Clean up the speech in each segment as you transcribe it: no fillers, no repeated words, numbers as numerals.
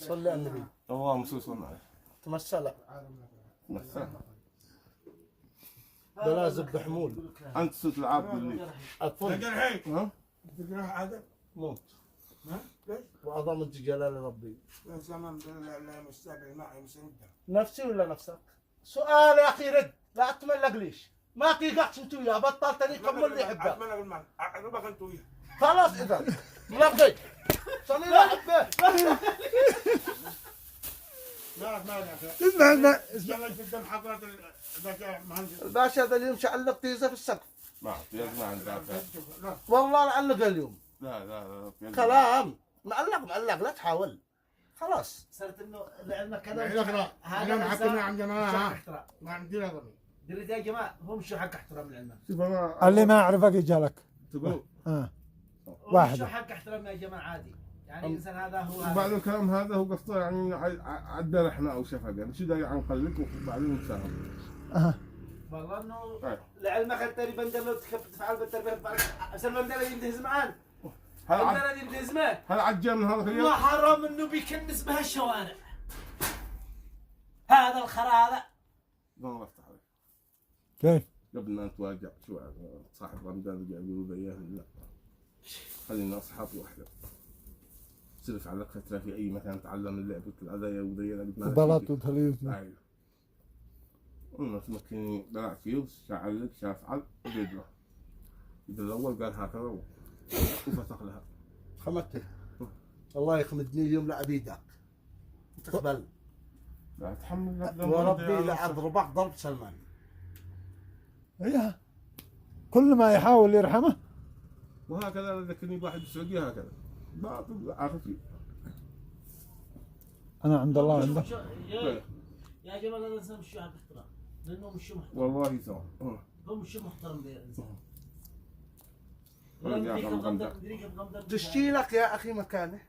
صلي على النبي. اللهم صل وسلم عليه. تمثل. مثل. بلازم بحمول. انت صرت العاب بالليل. الطول. ها؟ موت. وعظمة جلال ربي. زمان بالله مستقبل معي مسنده. نفسي ولا نفسك؟ سؤال يا اخي رد، لا تملق ليش؟ ما قيقعت انت وياه، بطلتني كم اللي يحبه. اتمنى بالمال، اقربك انت وياه. خلاص اذا ملقي. صلي لا احبه. اسمع اسمع قدام حضرة المهندس الباشا هذا اليوم شعلق طيزه في السقف. ما ما عندك. والله نعلق اليوم. لا كلام معلق لا تحاول. خلاس صرت انه لعلمك هذا هذا انا حكينا عن جماعه ما عندنا ضمير. دريت يا جماعه هو مش حق احترام لعلمك. اللي ما اعرفك يجالك. تقول واحد. مش حق احترام يا جماعه عادي. يعني الانسان هذا هو وبعد الكلام هذا هو قصته يعني عدنا احنا او شفقه يعني شو داعي نقلك وبعدين نساهم. والله انه لعلمك انت اللي بندر لو تفعل بالتربيه سلمان ده يندهز معان. هذا اللي يندهز معه. هل عجل من هذا اليوم؟ ما حرام انه بيكنس بها الشوارع. هذا الخرا هذا. الله يفتح عليك. كيف؟ قبل ما نتواجع شو صاحب رمضان رجع يقول بياه لا خلينا اصحاب واحده. صرف عليك فتره في اي مكان تعلم اللعبه العذايا وذيلا بلط وتليوز. ايوه. والله تمكني بلعت فيه شعل لك شافعل وبيدله. إذا الأول قال هكذا وفتح لها. خمدته. الله يخمدني اليوم لعبيدك. تقبل. لا تحمل وربي لأضربك ضرب سلمان. ايوه. كل ما يحاول يرحمه. وهكذا ذكرني بواحد بالسعودية هكذا. عارف انا عند الله عنده. يا جماعه هذا الانسان مش حق احترام لانه مش محترم. والله سوا. هو مش محترم بالانسان. تشتي لك يا اخي مكانه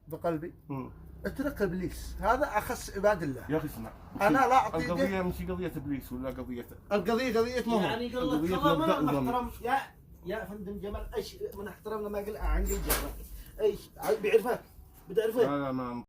بقلبي. اترك ابليس، هذا اخس عباد الله. يا اخي اسمع. انا لا اعطيك. القضية مش قضية ابليس ولا قضية. القضية قضية مهم. يعني قال لك والله ما محترم يا فندم جمال ايش من احترام لما قال عن الجبل ايش بيعرفك بتعرفه؟ لا ما